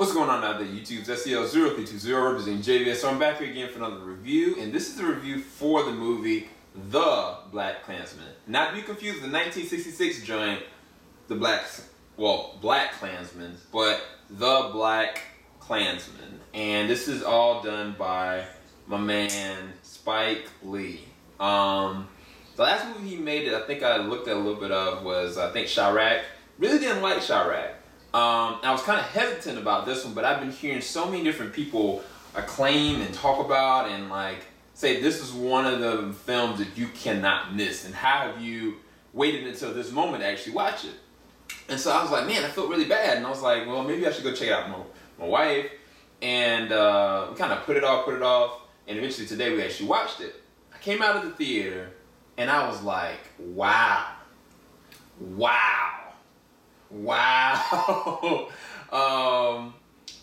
What's going on out there, YouTube? It's SEL0320 representing JVS. So I'm back here again for another review, and this is a review for the movie The BLACKKKLANSMAN. Not to be confused with the 1966 joint, BLACKKKLANSMAN, but The BLACKKKLANSMAN. And this is all done by my man Spike Lee. The last movie he made that I think I looked at a little bit of was Chirac. Really didn't like Chirac. I was kind of hesitant about this one, but I've been hearing so many different people acclaim and talk about and like say this is one of the films that you cannot miss. And how have you waited until this moment to actually watch it? And so I was like, man, I felt really bad. And I was like, well, maybe I should go check it out with my wife. And we kind of put it off. And eventually today we actually watched it. I came out of the theater and I was like, wow.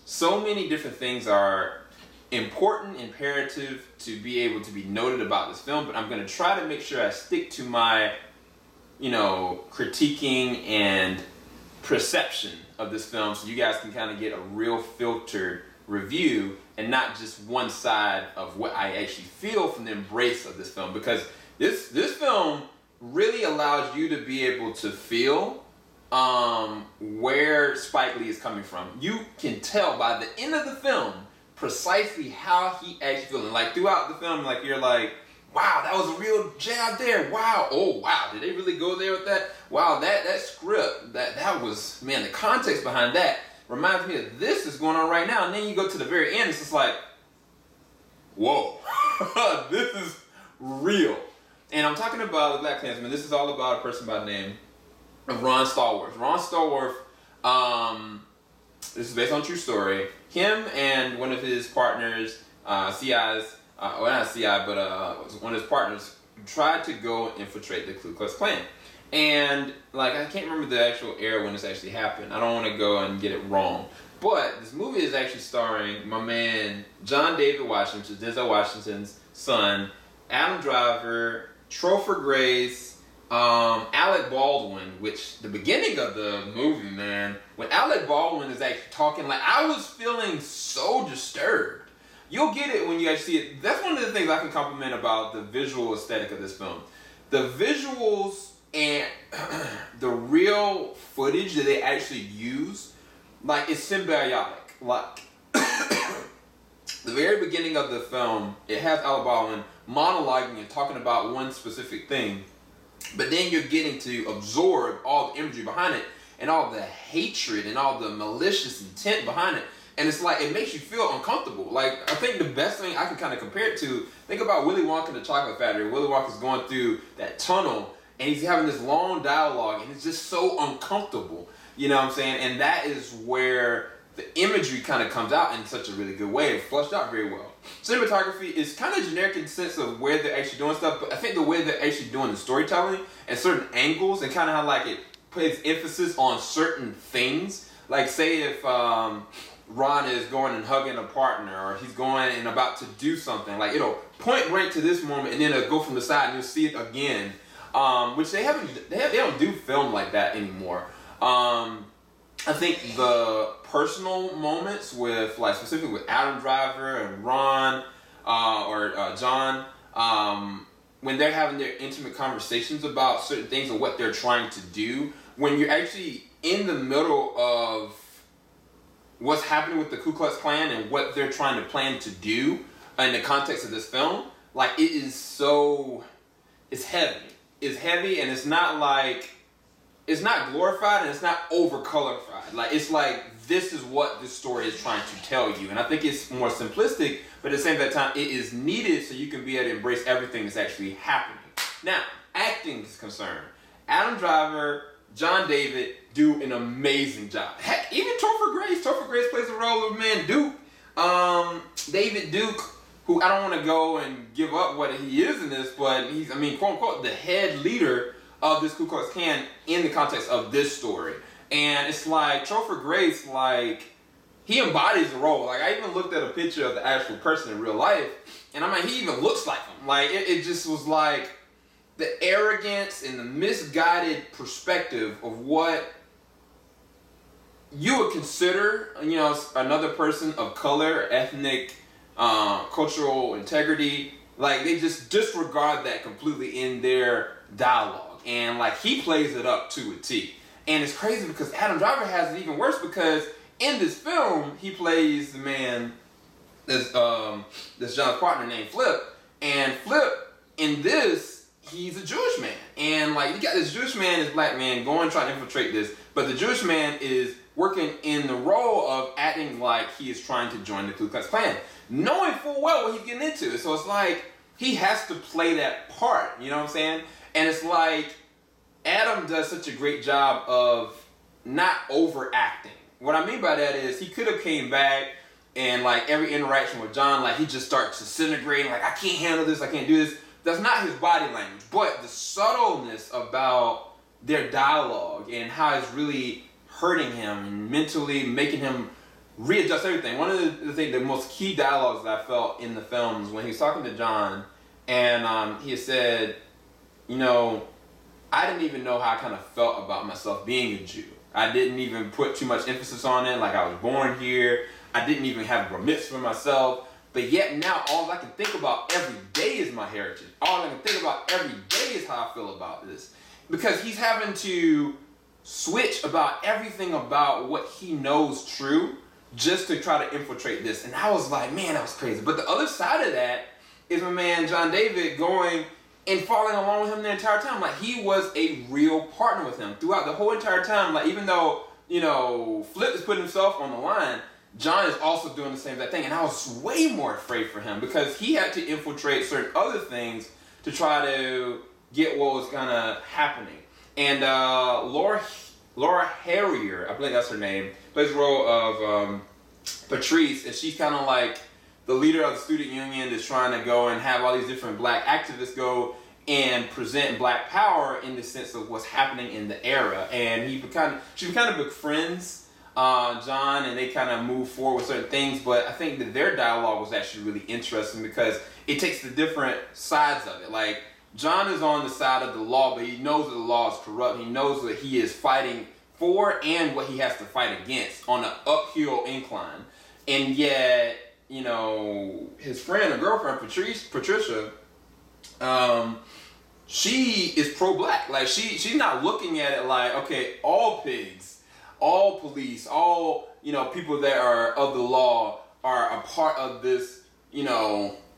So many different things are important, imperative to be able to be noted about this film, but I'm going to try to make sure I stick to my, critiquing and perception of this film so you guys can kind of get a real filtered review and not just one side of what I actually feel from the embrace of this film, because this film really allows you to be able to feel where Spike Lee is coming from. You can tell by the end of the film precisely how he actually feeling. Like throughout the film, like you're like, wow, that was a real jab there. Wow, oh wow, did they really go there with that? Wow, that script, that was, man, the context behind that reminds me of this is going on right now. And then you go to the very end, it's just like, whoa, this is real. And I'm talking about the BLACKKKLANSMAN. This is all about a person by the name of Ron Stallworth. Ron Stallworth, this is based on a true story. Him and one of his partners, CI's, well not CI, but one of his partners tried to go infiltrate the Ku Klux Klan. And like, I can't remember the actual era when this actually happened. I don't want to go and get it wrong. But this movie is actually starring my man, John David Washington, Denzel Washington's son, Adam Driver, Topher Grace, Alec Baldwin, which the beginning of the movie, man, when Alec Baldwin is actually talking, like I was feeling so disturbed. You'll get it when you actually see it. That's one of the things I can compliment about the visual aesthetic of this film. The visuals and the real footage that they actually use, like it's symbiotic. Like the very beginning of the film, it has Alec Baldwin monologuing and talking about one specific thing. But then you're getting to absorb all the imagery behind it and all the hatred and all the malicious intent behind it. And it's like, it makes you feel uncomfortable. Like, I think the best thing I can kind of compare it to, think about Willy Wonka and the Chocolate Factory. Willy Wonka's going through that tunnel and he's having this long dialogue and it's just so uncomfortable. You know what I'm saying? And that is where the imagery kind of comes out in such a really good way. It's flushed out very well. Cinematography is kind of generic in the sense of where they're actually doing stuff, but I think the way they're actually doing the storytelling and certain angles and kind of how like it plays emphasis on certain things. Like say if Ron is going and hugging a partner, or he's going and about to do something, like it'll point right to this moment and then it'll go from the side and you'll see it again. Which they don't do film like that anymore. I think the personal moments with, like, specifically with Adam Driver and Ron or John, when they're having their intimate conversations about certain things and what they're trying to do, when you're actually in the middle of what's happening with the Ku Klux Klan and what they're trying to plan to do in the context of this film, like, it is so, it's heavy. It's heavy and it's not like, it's not glorified and it's not over-colorified. Like, it's like, this is what this story is trying to tell you. And I think it's more simplistic, but at the same time, it is needed so you can be able to embrace everything that's actually happening. Now, acting is concerned. Adam Driver, John David do an amazing job. Heck, even Topher Grace. Topher Grace plays the role of man Duke. David Duke, who I don't want to go and give up what he is in this, but he's, quote unquote, the head leader of this Ku Klux Klan in the context of this story. And it's like, Topher Grace, like, he embodies the role. Like, I even looked at a picture of the actual person in real life, and he even looks like him. Like, it just was like, the arrogance and the misguided perspective of what you would consider, another person of color, ethnic, cultural integrity, like they just disregard that completely in their dialogue, and like he plays it up to a T. And it's crazy because Adam Driver has it even worse, because in this film he plays the man, this John's partner named Flip, and Flip in this, he's a Jewish man, and like you got this Jewish man, this black man going trying to infiltrate this, but the Jewish man is working in the role of acting like he is trying to join the Ku Klux Klan, knowing full well what he's getting into. So it's like he has to play that part, you know what I'm saying? And it's like Adam does such a great job of not overacting. What I mean by that is he could have came back and like every interaction with John, like he just starts disintegrating, like I can't handle this, I can't do this. That's not his body language, but the subtleness about their dialogue and how it's really hurting him and mentally making him readjust everything. One of the most key dialogues that I felt in the films when he was talking to John, and he said, I didn't even know how I kind of felt about myself being a Jew. I didn't even put too much emphasis on it, like I was born here. I didn't even have a mitzvah for myself. But yet now all I can think about every day is my heritage. All I can think about every day is how I feel about this. Because he's having to switch about everything about what he knows true just to try to infiltrate this. And I was like, man, that was crazy. But the other side of that is my man John David going and following along with him the entire time. Like he was a real partner with him throughout the whole entire time. Like even though, Flip is putting himself on the line, John is also doing the same thing. And I was way more afraid for him because he had to infiltrate certain other things to try to get what was kind of happening. And Laura Harrier, I believe that's her name, plays the role of Patrice, and she's kind of like the leader of the student union that's trying to go and have all these different black activists go and present black power in the sense of what's happening in the era. And she kind of befriends John, and they kind of move forward with certain things. But I think that their dialogue was actually really interesting because it takes the different sides of it. Like John is on the side of the law, but he knows that the law is corrupt. He knows that he is fighting for and what he has to fight against on an uphill incline. And yet, his friend or girlfriend, Patricia, she is pro-black. Like she's not looking at it like, okay, all pigs, all police, all, people that are of the law are a part of this,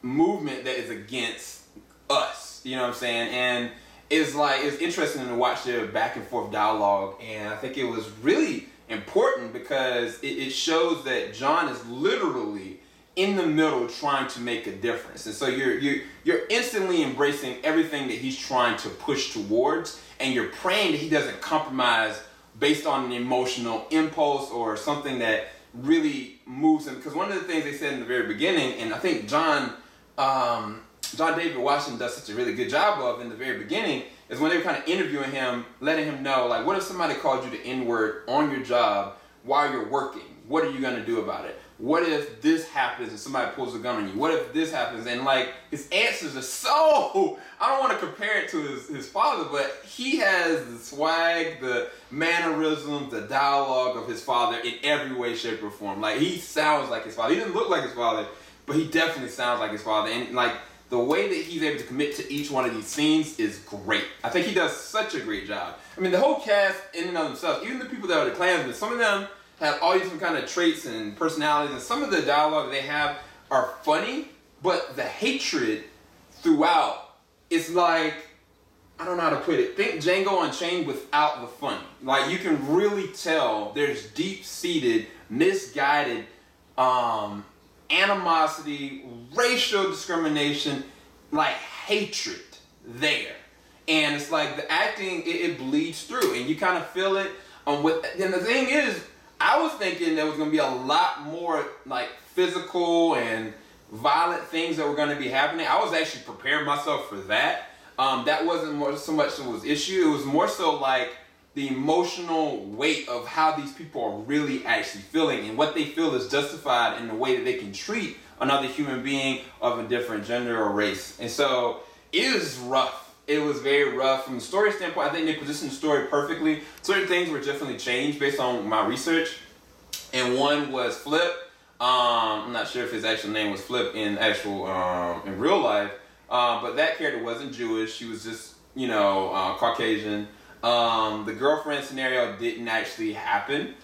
movement that is against us. You know what I'm saying? And it's interesting to watch their back and forth dialogue, and I think it was really important because it shows that John is literally in the middle trying to make a difference. And so you're instantly embracing everything that he's trying to push towards, and you're praying that he doesn't compromise based on an emotional impulse or something that really moves him. Because one of the things they said in the very beginning, and I think John David Washington does such a really good job of in the very beginning, is when they were kind of interviewing him, letting him know, like, what if somebody called you the N-word on your job while you're working? What are you going to do about it? What if this happens and somebody pulls a gun on you? What if this happens? And like his answers are so, I don't want to compare it to his father, but he has the swag, the mannerisms, the dialogue of his father in every way, shape, or form. Like he sounds like his father. He doesn't look like his father, but he definitely sounds like his father. And like the way that he's able to commit to each one of these scenes is great. I think he does such a great job. I mean, the whole cast in and of themselves, even the people that are the Klansmen, some of them have all these different kind of traits and personalities, and some of the dialogue they have are funny, but the hatred throughout is like, I don't know how to put it. Think Django Unchained without the funny. Like you can really tell there's deep-seated, misguided animosity, racial discrimination, like hatred there. And it's like the acting, it bleeds through, and you kind of feel it. And the thing is, I was thinking there was going to be a lot more like physical and violent things that were going to be happening. I was actually preparing myself for that. That wasn't more so much the issue. It was more so like the emotional weight of how these people are really actually feeling, and what they feel is justified in the way that they can treat another human being of a different gender or race. And so it is rough. It was very rough. From the story standpoint, I think they positioned the story perfectly. Certain things were definitely changed based on my research. And one was Flip. I'm not sure if his actual name was Flip in real life. But that character wasn't Jewish. She was just, Caucasian. The girlfriend scenario didn't actually happen.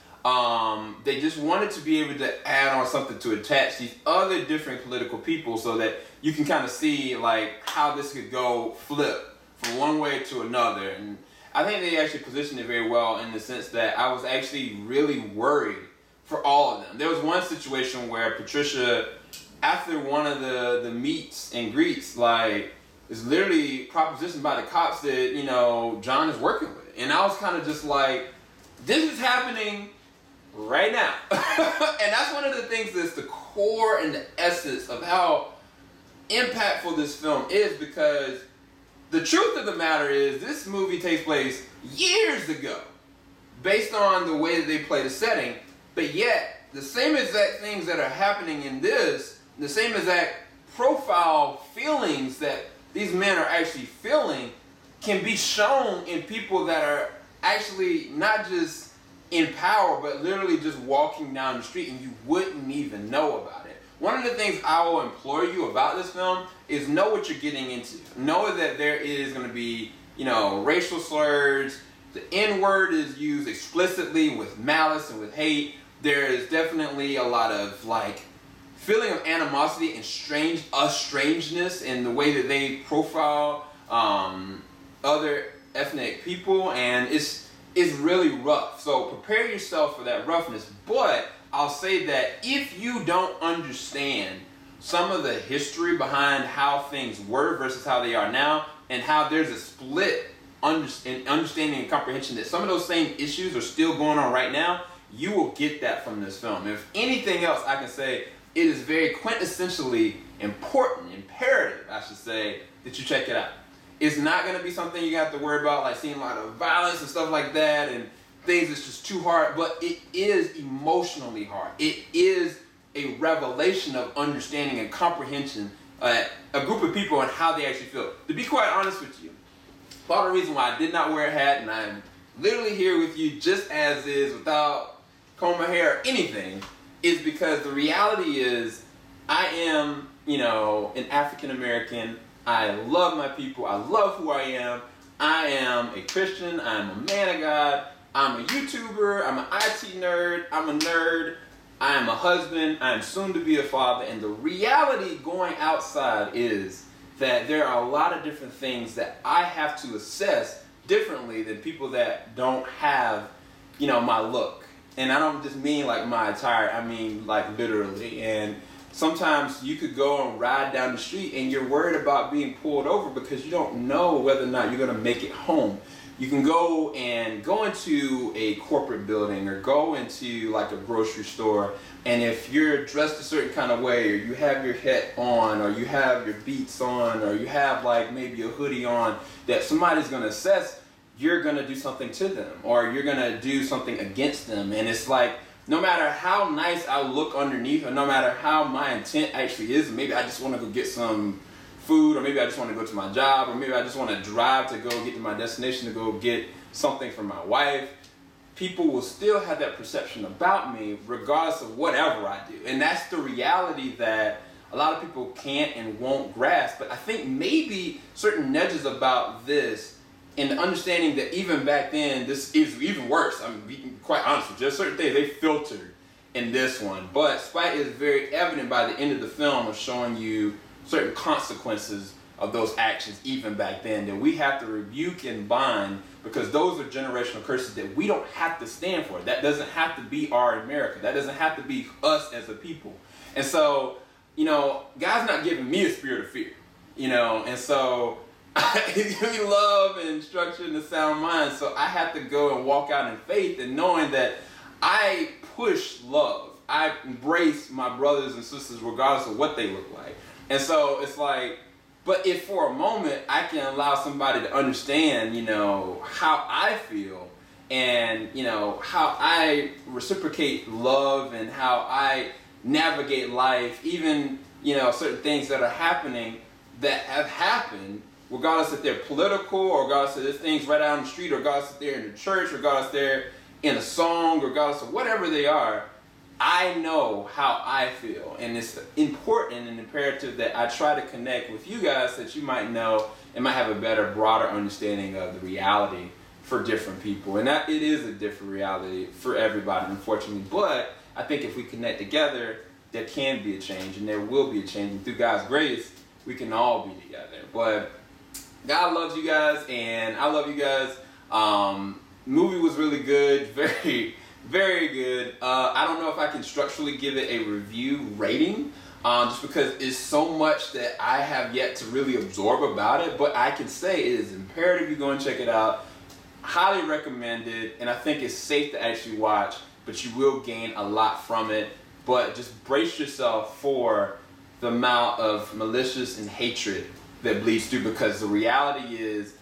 They just wanted to be able to add on something to attach these other different political people so that you can kind of see like how this could go flip from one way to another. And I think they actually positioned it very well in the sense that I was actually really worried for all of them. There was one situation where Patricia, after one of the meets and greets, like, is literally propositioned by the cops that, John is working with. And I was kind of just like, this is happening right now. And that's one of the things that's the core and the essence of how impactful this film is, because the truth of the matter is this movie takes place years ago based on the way that they play the setting, but yet the same exact things that are happening in this, the same exact profile feelings that these men are actually feeling can be shown in people that are actually not just in power, but literally just walking down the street and you wouldn't even know about it. One of the things I will implore you about this film is know what you're getting into. Know that there is going to be, racial slurs. The N-word is used explicitly with malice and with hate. There is definitely a lot of feeling of animosity and strangeness in the way that they profile other ethnic people, and it's really rough. So prepare yourself for that roughness. But I'll say that if you don't understand some of the history behind how things were versus how they are now, and how there's a split in understanding and comprehension that some of those same issues are still going on right now, you will get that from this film. If anything else, I can say it is very quintessentially imperative, I should say, that you check it out. It's not going to be something you have to worry about, like seeing a lot of violence and stuff like that, and things that's just too hard, but it is emotionally hard. It is a revelation of understanding and comprehension, a group of people and how they actually feel. To be quite honest with you, part of the reason why I did not wear a hat, and I'm literally here with you just as is, without comb my hair or anything, is because the reality is I am, an African American. I love my people. I love who I am. I am a Christian. I'm a man of God. I'm a YouTuber. I'm an IT nerd. I'm a nerd. I am a husband. I am soon to be a father. And the reality going outside is that there are a lot of different things that I have to assess differently than people that don't have, my look. And I don't just mean like my attire. I mean like literally. And sometimes you could go and ride down the street and you're worried about being pulled over because you don't know whether or not you're going to make it home. You can go into a corporate building or go into like a grocery store, and if you're dressed a certain kind of way, or you have your hat on, or you have your Beats on, or you have like maybe a hoodie on that somebody's going to assess, you're going to do something to them, or you're going to do something against them. And it's like, no matter how nice I look underneath, or no matter how my intent actually is, maybe I just want to go get some food, or maybe I just want to go to my job, or maybe I just want to drive to go get to my destination to go get something for my wife, people will still have that perception about me regardless of whatever I do. And that's the reality that a lot of people can't and won't grasp. But I think maybe certain nudges about this, and the understanding that even back then, this is even worse. I'm being quite honest with you. There's certain things they filtered in this one. But Spite is very evident by the end of the film of showing you certain consequences of those actions even back then that we have to rebuke and bind, because those are generational curses that we don't have to stand for. That doesn't have to be our America. That doesn't have to be us as a people. And so, God's not giving me a spirit of fear, and so He's giving me love and instruction and a sound mind. So I have to go and walk out in faith and knowing that I push love. I embrace my brothers and sisters regardless of what they look like. And so it's like, but if for a moment I can allow somebody to understand, how I feel, and, how I reciprocate love and how I navigate life, even, certain things that are happening that have happened, regardless if they're political, or regardless if there's things right out on the street, or regardless if they're in the church, regardless if they're in a song, regardless of whatever they are, I know how I feel. And it's important and imperative that I try to connect with you guys, that you might know and might have a better, broader understanding of the reality for different people. And that it is a different reality for everybody, unfortunately. But I think if we connect together, there can be a change, and there will be a change. And through God's grace, we can all be together. But God loves you guys, and I love you guys. Movie was really good, very, very good. I don't know if I can structurally give it a review rating, just because it's so much that I have yet to really absorb about it. But I can say it is imperative you go and check it out. Highly recommended, and I think it's safe to actually watch, but you will gain a lot from it. But just brace yourself for the amount of malicious and hatred that bleeds through, because the reality is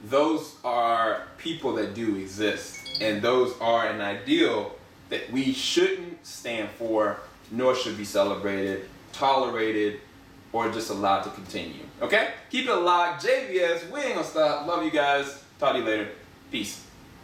those are people that do exist, and those are an ideal that we shouldn't stand for, nor should be celebrated, tolerated, or just allowed to continue. Okay? Keep it locked. JVS, we ain't gonna stop. Love you guys. Talk to you later. Peace.